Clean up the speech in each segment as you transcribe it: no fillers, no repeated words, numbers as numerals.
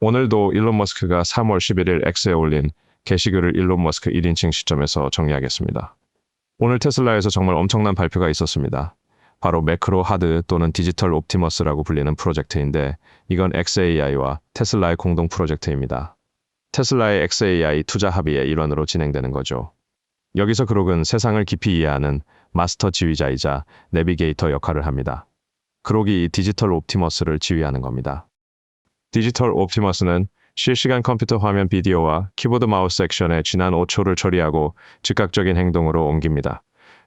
오늘도 일론 머스크가 3월 11일 X에 올린 게시글을 일론 머스크 1인칭 시점에서 정리하겠습니다. 오늘 테슬라에서 정말 엄청난 발표가 있었습니다. 바로 매크로 하드 또는 디지털 옵티머스라고 불리는 프로젝트인데 이건 xAI와 테슬라의 공동 프로젝트입니다. 테슬라의 xAI 투자 합의의 일환으로 진행되는 거죠. 여기서 그록은 세상을 깊이 이해하는 마스터 지휘자이자 내비게이터 역할을 합니다. 그록이 이 디지털 옵티머스를 지휘하는 겁니다. 디지털 옵티머스는 실시간 컴퓨터 화면 비디오와 키보드 마우스 액션에 지난 5초를 처리하고 즉각적인 행동으로 옮깁니다.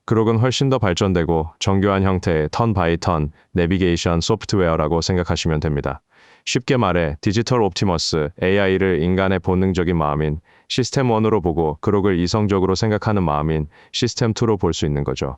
그록은 훨씬 더 발전되고 정교한 형태의 턴 바이 턴 내비게이션 소프트웨어라고 생각하시면 됩니다. 쉽게 말해 디지털 옵티머스 AI를 인간의 본능적인 마음인 시스템 1으로 보고 그록을 이성적으로 생각하는 마음인 시스템 2로 볼 수 있는 거죠.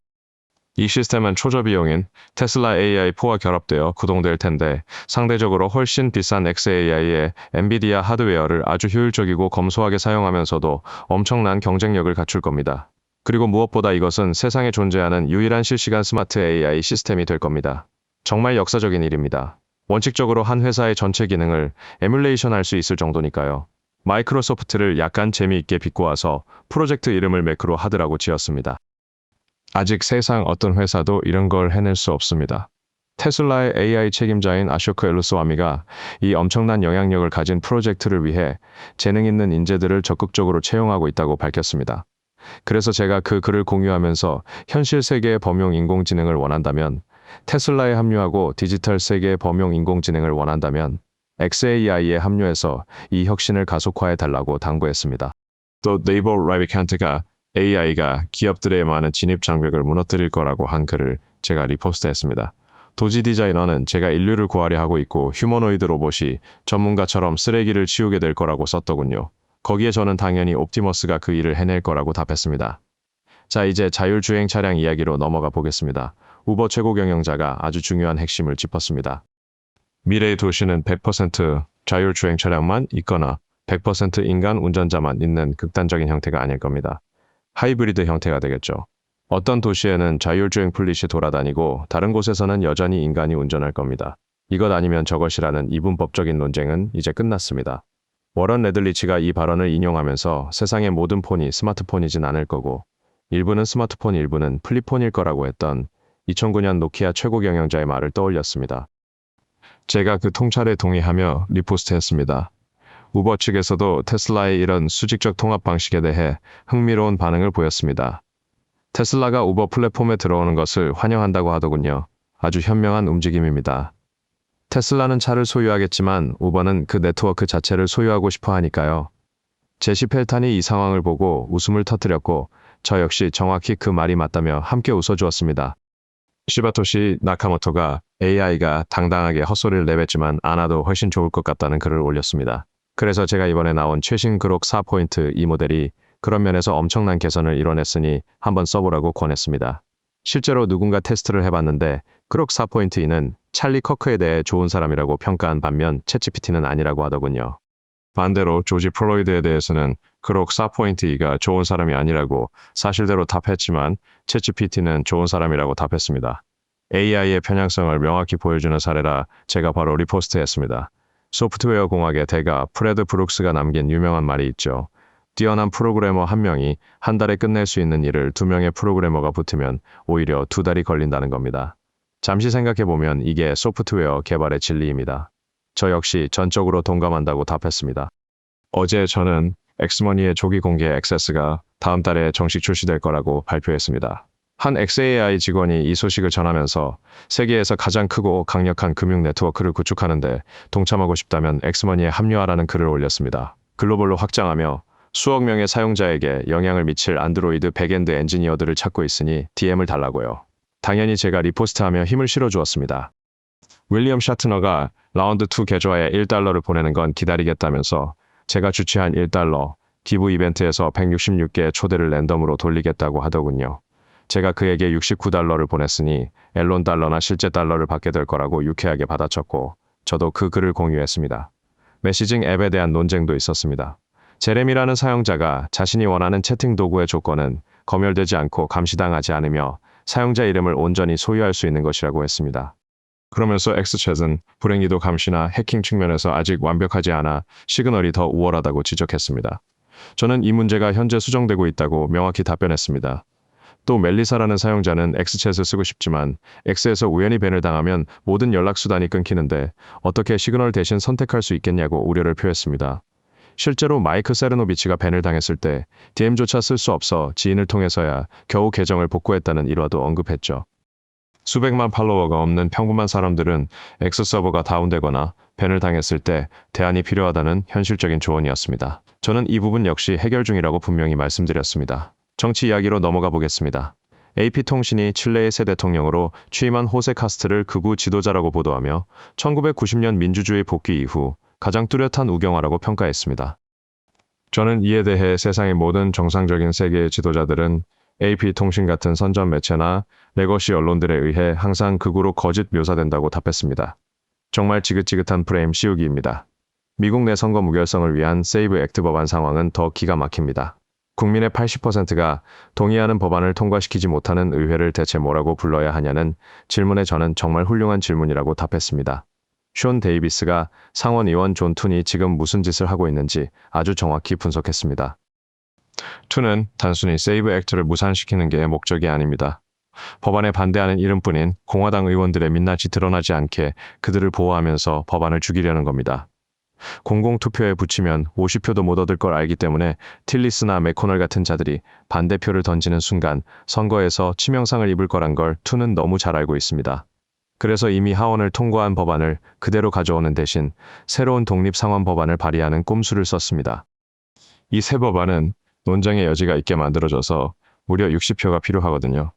이 시스템은 초저비용인 테슬라 AI4와 결합되어 구동될 텐데 상대적으로 훨씬 비싼 xAI의 엔비디아 하드웨어를 아주 효율적이고 검소하게 사용하면서도 엄청난 경쟁력을 갖출 겁니다. 그리고 무엇보다 이것은 세상에 존재하는 유일한 실시간 스마트 AI 시스템이 될 겁니다. 정말 역사적인 일입니다. 원칙적으로 한 회사의 전체 기능을 에뮬레이션 할 수 있을 정도니까요. 마이크로소프트를 약간 재미있게 비꼬아서 프로젝트 이름을 매크로 하드라고 지었습니다. 아직 세상 어떤 회사도 이런 걸 해낼 수 없습니다. 테슬라의 AI 책임자인 아쇼크 엘루스와미가 이 엄청난 영향력을 가진 프로젝트를 위해 재능 있는 인재들을 적극적으로 채용하고 있다고 밝혔습니다. 그래서 제가 그 글을 공유하면서 현실 세계의 범용 인공지능을 원한다면, 테슬라에 합류하고 디지털 세계의 범용 인공지능을 원한다면 xAI에 합류해서 이 혁신을 가속화해 달라고 당부했습니다. 또 네이버 라비칸트가 AI가 기업들의 많은 진입 장벽을 무너뜨릴 거라고 한 글을 제가 리포스트했습니다. 도지 디자이너는 제가 인류를 구하려 하고 있고 휴머노이드 로봇이 전문가처럼 쓰레기를 치우게 될 거라고 썼더군요. 거기에 저는 당연히 옵티머스가 그 일을 해낼 거라고 답했습니다. 자, 이제 자율주행 차량 이야기로 넘어가 보겠습니다. 우버 최고 경영자가 아주 중요한 핵심을 짚었습니다. 미래의 도시는 100% 자율주행 차량만 있거나 100% 인간 운전자만 있는 극단적인 형태가 아닐 겁니다. 하이브리드 형태가 되겠죠. 어떤 도시에는 자율주행 플릿이 돌아다니고 다른 곳에서는 여전히 인간이 운전할 겁니다. 이것 아니면 저것이라는 이분법적인 논쟁은 이제 끝났습니다. 워런 레들리치가 이 발언을 인용하면서 세상의 모든 폰이 스마트폰이진 않을 거고 일부는 스마트폰 일부는 플립폰일 거라고 했던 2009년 노키아 최고 경영자의 말을 떠올렸습니다. 제가 그 통찰에 동의하며 리포스트했습니다. 우버 측에서도 테슬라의 이런 수직적 통합 방식에 대해 흥미로운 반응을 보였습니다. 테슬라가 우버 플랫폼에 들어오는 것을 환영한다고 하더군요. 아주 현명한 움직임입니다. 테슬라는 차를 소유하겠지만 우버는 그 네트워크 자체를 소유하고 싶어 하니까요. 제시 펠탄이 이 상황을 보고 웃음을 터뜨렸고 저 역시 정확히 그 말이 맞다며 함께 웃어주었습니다. 시바토시 나카모토가 AI가 당당하게 헛소리를 내뱉지만 않아도 훨씬 좋을 것 같다는 글을 올렸습니다. 그래서 제가 이번에 나온 최신 그록 4포인트 이 모델이 그런 면에서 엄청난 개선을 이뤄냈으니 한번 써보라고 권했습니다. 실제로 누군가 테스트를 해봤는데 그록 4포인트2는 찰리 커크에 대해 좋은 사람이라고 평가한 반면 챗GPT는 아니라고 하더군요. 반대로 조지 플로이드에 대해서는 그록 4포인트2가 좋은 사람이 아니라고 사실대로 답했지만 챗GPT는 좋은 사람이라고 답했습니다. AI의 편향성을 명확히 보여주는 사례라 제가 바로 리포스트했습니다. 소프트웨어 공학의 대가 프레드 브룩스가 남긴 유명한 말이 있죠. 뛰어난 프로그래머 한 명이 한 달에 끝낼 수 있는 일을 2명의 프로그래머가 붙으면 오히려 2달이 걸린다는 겁니다. 잠시 생각해보면 이게 소프트웨어 개발의 진리입니다. 저 역시 전적으로 동감한다고 답했습니다. 어제 저는 엑스머니의 조기 공개 액세스가 다음 달에 정식 출시될 거라고 발표했습니다. 한 xAI 직원이 이 소식을 전하면서 세계에서 가장 크고 강력한 금융 네트워크를 구축하는데 동참하고 싶다면 엑스머니에 합류하라는 글을 올렸습니다. 글로벌로 확장하며 수억 명의 사용자에게 영향을 미칠 안드로이드 백엔드 엔지니어들을 찾고 있으니 DM을 달라고요. 당연히 제가 리포스트하며 힘을 실어주었습니다. 윌리엄 샤트너가 라운드 2 계좌에 $1를 보내는 건 기다리겠다면서 제가 주최한 $1 기부 이벤트에서 166개의 초대를 랜덤으로 돌리겠다고 하더군요. 제가 그에게 $69를 보냈으니 앨런 달러나 실제 달러를 받게 될 거라고 유쾌하게 받아쳤고 저도 그 글을 공유했습니다. 메시징 앱에 대한 논쟁도 있었습니다. 제레미라는 사용자가 자신이 원하는 채팅 도구의 조건은 검열되지 않고 감시당하지 않으며 사용자 이름을 온전히 소유할 수 있는 것이라고 했습니다. 그러면서 X챗은 불행히도 감시나 해킹 측면에서 아직 완벽하지 않아 시그널이 더 우월하다고 지적했습니다. 저는 이 문제가 현재 수정되고 있다고 명확히 답변했습니다. 또 멜리사라는 사용자는 X챗을 쓰고 싶지만 X에서 우연히 밴을 당하면 모든 연락수단이 끊기는데 어떻게 시그널 대신 선택할 수 있겠냐고 우려를 표했습니다. 실제로 마이크 세르노비치가 밴을 당했을 때 DM조차 쓸 수 없어 지인을 통해서야 겨우 계정을 복구했다는 일화도 언급했죠. 수백만 팔로워가 없는 평범한 사람들은 X 서버가 다운되거나 밴을 당했을 때 대안이 필요하다는 현실적인 조언이었습니다. 저는 이 부분 역시 해결 중이라고 분명히 말씀드렸습니다. 정치 이야기로 넘어가 보겠습니다. AP통신이 칠레의 새 대통령으로 취임한 호세 카스트를 극우 지도자라고 보도하며 1990년 민주주의 복귀 이후 가장 뚜렷한 우경화라고 평가했습니다. 저는 이에 대해 세상의 모든 정상적인 세계의 지도자들은 AP통신 같은 선전 매체나 레거시 언론들에 의해 항상 극우로 거짓 묘사된다고 답했습니다. 정말 지긋지긋한 프레임 씌우기입니다. 미국 내 선거 무결성을 위한 세이브 액트 법안 상황은 더 기가 막힙니다. 국민의 80%가 동의하는 법안을 통과시키지 못하는 의회를 대체 뭐라고 불러야 하냐는 질문에 저는 정말 훌륭한 질문이라고 답했습니다. 숀 데이비스가 상원의원 존 툰이 지금 무슨 짓을 하고 있는지 아주 정확히 분석했습니다. 툰은 단순히 세이브 액트를 무산시키는 게 목적이 아닙니다. 법안에 반대하는 이름뿐인 공화당 의원들의 민낯이 드러나지 않게 그들을 보호하면서 법안을 죽이려는 겁니다. 공공투표에 붙이면 50표도 못 얻을 걸 알기 때문에 틸리스나 맥코널 같은 자들이 반대표를 던지는 순간 선거에서 치명상을 입을 거란 걸 툰은 너무 잘 알고 있습니다. 그래서 이미 하원을 통과한 법안을 그대로 가져오는 대신 새로운 독립상원 법안을 발의하는 꼼수를 썼습니다. 이 새 법안은 논쟁의 여지가 있게 만들어져서 무려 60표가 필요하거든요.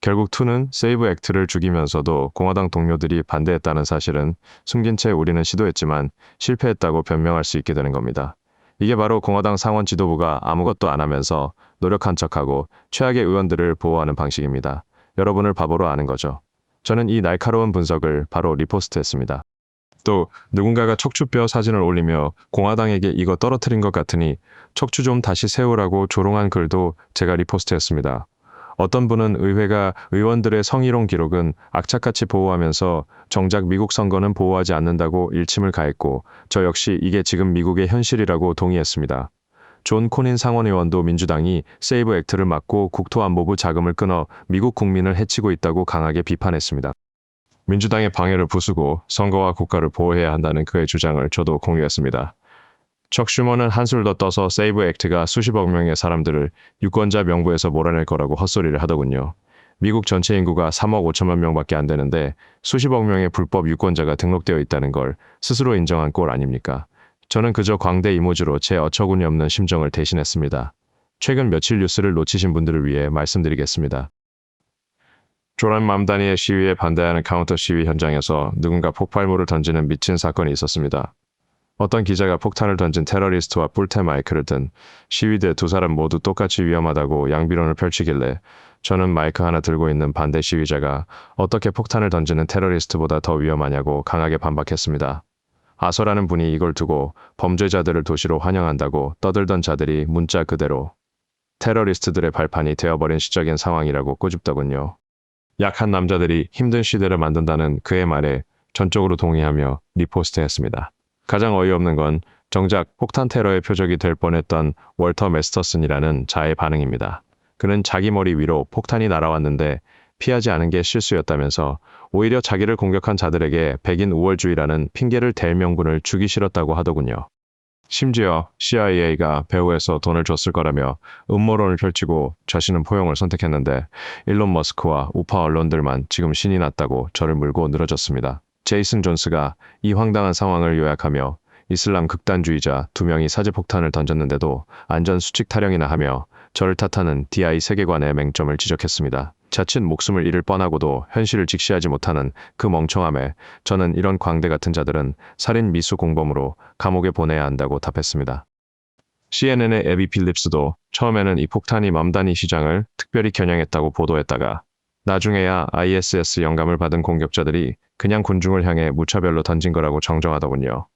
결국 툰은 세이브 액트를 죽이면서도 공화당 동료들이 반대했다는 사실은 숨긴 채 우리는 시도했지만 실패했다고 변명할 수 있게 되는 겁니다. 이게 바로 공화당 상원 지도부가 아무것도 안 하면서 노력한 척하고 최악의 의원들을 보호하는 방식입니다. 여러분을 바보로 아는 거죠. 저는 이 날카로운 분석을 바로 리포스트했습니다. 또 누군가가 척추뼈 사진을 올리며 공화당에게 이거 떨어뜨린 것 같으니 척추 좀 다시 세우라고 조롱한 글도 제가 리포스트했습니다. 어떤 분은 의회가 의원들의 성희롱 기록은 악착같이 보호하면서 정작 미국 선거는 보호하지 않는다고 일침을 가했고 저 역시 이게 지금 미국의 현실이라고 동의했습니다. 존 코닌 상원의원도 민주당이 세이브 액트를 막고 국토안보부 자금을 끊어 미국 국민을 해치고 있다고 강하게 비판했습니다. 민주당의 방해를 부수고 선거와 국가를 보호해야 한다는 그의 주장을 저도 공유했습니다. 척 슈머는 한술 더 떠서 세이브 액트가 수십억 명의 사람들을 유권자 명부에서 몰아낼 거라고 헛소리를 하더군요. 미국 전체 인구가 3억 5천만 명밖에 안 되는데 수십억 명의 불법 유권자가 등록되어 있다는 걸 스스로 인정한 꼴 아닙니까? 저는 그저 광대 이모지로 제 어처구니 없는 심정을 대신했습니다. 최근 며칠 뉴스를 놓치신 분들을 위해 말씀드리겠습니다. 조란 맘다니의 시위에 반대하는 카운터 시위 현장에서 누군가 폭발물을 던지는 미친 사건이 있었습니다. 어떤 기자가 폭탄을 던진 테러리스트와 뿔테 마이크를 든 시위대 두 사람 모두 똑같이 위험하다고 양비론을 펼치길래 저는 마이크 하나 들고 있는 반대 시위자가 어떻게 폭탄을 던지는 테러리스트보다 더 위험하냐고 강하게 반박했습니다. 아서라는 분이 이걸 두고 범죄자들을 도시로 환영한다고 떠들던 자들이 문자 그대로 테러리스트들의 발판이 되어버린 시적인 상황이라고 꼬집더군요. 약한 남자들이 힘든 시대를 만든다는 그의 말에 전적으로 동의하며 리포스트했습니다. 가장 어이없는 건 정작 폭탄 테러의 표적이 될 뻔했던 월터 메스터슨이라는 자의 반응입니다. 그는 자기 머리 위로 폭탄이 날아왔는데 피하지 않은 게 실수였다면서 오히려 자기를 공격한 자들에게 백인 우월주의라는 핑계를 댈 명분을 주기 싫었다고 하더군요. 심지어 CIA가 배후에서 돈을 줬을 거라며 음모론을 펼치고 자신은 포용을 선택했는데 일론 머스크와 우파 언론들만 지금 신이 났다고 저를 물고 늘어졌습니다. 제이슨 존스가 이 황당한 상황을 요약하며 이슬람 극단주의자 2명이 사제폭탄을 던졌는데도 안전수칙 타령이나 하며 저를 탓하는 DI 세계관의 맹점을 지적했습니다. 자칫 목숨을 잃을 뻔하고도 현실을 직시하지 못하는 그 멍청함에 저는 이런 광대 같은 자들은 살인 미수 공범으로 감옥에 보내야 한다고 답했습니다. CNN의 에비 필립스도 처음에는 이 폭탄이 맘다니 시장을 특별히 겨냥했다고 보도했다가 나중에야 ISS 영감을 받은 공격자들이 그냥 군중을 향해 무차별로 던진 거라고 정정하더군요.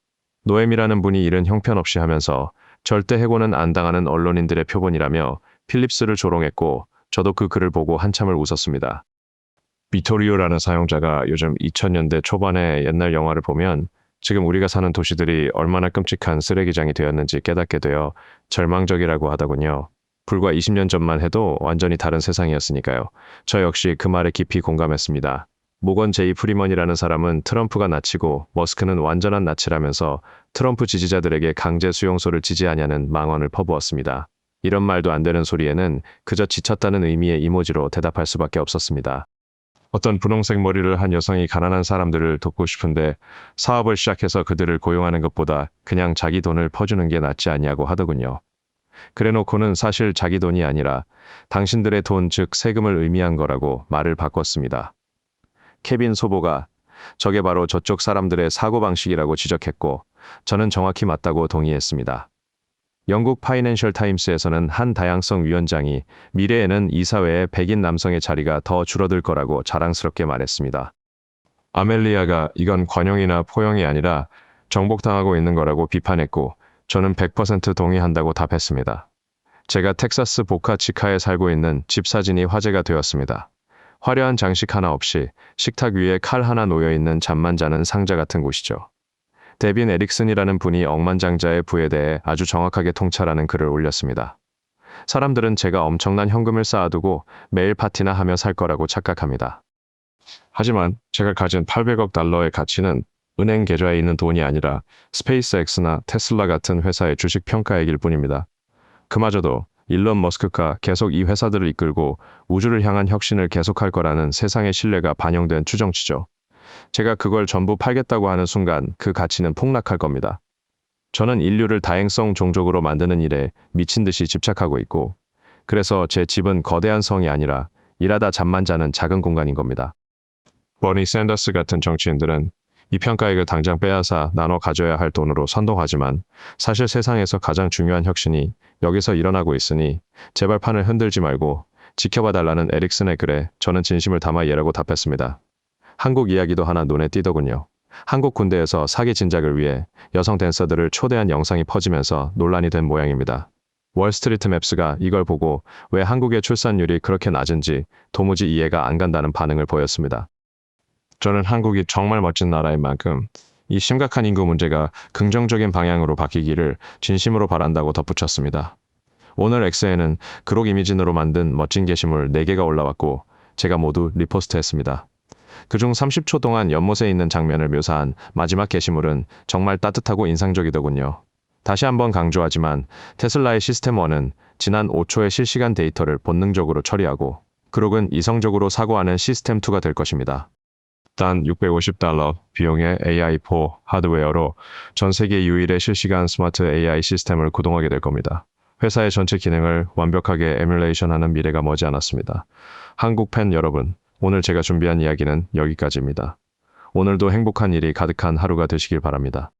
노엠이라는 분이 일은 형편없이 하면서 절대 해고는 안 당하는 언론인들의 표본이라며 필립스를 조롱했고 저도 그 글을 보고 한참을 웃었습니다. 비토리오라는 사용자가 요즘 2000년대 초반의 옛날 영화를 보면 지금 우리가 사는 도시들이 얼마나 끔찍한 쓰레기장이 되었는지 깨닫게 되어 절망적이라고 하더군요. 불과 20년 전만 해도 완전히 다른 세상이었으니까요. 저 역시 그 말에 깊이 공감했습니다. 모건 제이 프리먼이라는 사람은 트럼프가 나치고 머스크는 완전한 나치라면서 트럼프 지지자들에게 강제 수용소를 지지하냐는 망언을 퍼부었습니다. 이런 말도 안 되는 소리에는 그저 지쳤다는 의미의 이모지로 대답할 수밖에 없었습니다. 어떤 분홍색 머리를 한 여성이 가난한 사람들을 돕고 싶은데 사업을 시작해서 그들을 고용하는 것보다 그냥 자기 돈을 퍼주는 게 낫지 않냐고 하더군요. 그래놓고는 사실 자기 돈이 아니라 당신들의 돈, 즉 세금을 의미한 거라고 말을 바꿨습니다. 케빈 소보가 저게 바로 저쪽 사람들의 사고방식이라고 지적했고 저는 정확히 맞다고 동의했습니다. 영국 파이낸셜 타임스에서는 한 다양성 위원장이 미래에는 이사회에 백인 남성의 자리가 더 줄어들 거라고 자랑스럽게 말했습니다. 아멜리아가 이건 관용이나 포용이 아니라 정복당하고 있는 거라고 비판했고 저는 100% 동의한다고 답했습니다. 제가 텍사스 보카치카에 살고 있는 집 사진이 화제가 되었습니다. 화려한 장식 하나 없이 식탁 위에 칼 하나 놓여 있는 잠만 자는 상자 같은 곳이죠. 데빈 에릭슨이라는 분이 억만장자의 부에 대해 아주 정확하게 통찰하는 글을 올렸습니다. 사람들은 제가 엄청난 현금을 쌓아두고 매일 파티나 하며 살 거라고 착각합니다. 하지만 제가 가진 800억 달러의 가치는 은행 계좌에 있는 돈이 아니라 스페이스X나 테슬라 같은 회사의 주식 평가액일 뿐입니다. 그마저도 일론 머스크가 계속 이 회사들을 이끌고 우주를 향한 혁신을 계속할 거라는 세상의 신뢰가 반영된 추정치죠. 제가 그걸 전부 팔겠다고 하는 순간 그 가치는 폭락할 겁니다. 저는 인류를 다행성 종족으로 만드는 일에 미친 듯이 집착하고 있고, 그래서 제 집은 거대한 성이 아니라 일하다 잠만 자는 작은 공간인 겁니다. 버니 샌더스 같은 정치인들은 이 평가액을 당장 빼앗아 나눠 가져야 할 돈으로 선동하지만 사실 세상에서 가장 중요한 혁신이 여기서 일어나고 있으니 제발 판을 흔들지 말고 지켜봐 달라는 에릭슨의 글에 저는 진심을 담아 예라고 답했습니다. 한국 이야기도 하나 눈에 띄더군요. 한국 군대에서 사기 진작을 위해 여성 댄서들을 초대한 영상이 퍼지면서 논란이 된 모양입니다. 월스트리트 맵스가 이걸 보고 왜 한국의 출산율이 그렇게 낮은지 도무지 이해가 안 간다는 반응을 보였습니다. 저는 한국이 정말 멋진 나라인 만큼 이 심각한 인구 문제가 긍정적인 방향으로 바뀌기를 진심으로 바란다고 덧붙였습니다. 오늘 X에는 그룹 이미진으로 만든 멋진 게시물 4개가 올라왔고 제가 모두 리포스트했습니다. 그중 30초 동안 연못에 있는 장면을 묘사한 마지막 게시물은 정말 따뜻하고 인상적이더군요. 다시 한번 강조하지만 테슬라의 시스템1은 지난 5초의 실시간 데이터를 본능적으로 처리하고 그룹은 이성적으로 사고하는 시스템2가 될 것입니다. 단 $650 비용의 AI4 하드웨어로 전 세계 유일의 실시간 스마트 AI 시스템을 구동하게 될 겁니다. 회사의 전체 기능을 완벽하게 에뮬레이션하는 미래가 머지않았습니다. 한국 팬 여러분, 오늘 제가 준비한 이야기는 여기까지입니다. 오늘도 행복한 일이 가득한 하루가 되시길 바랍니다.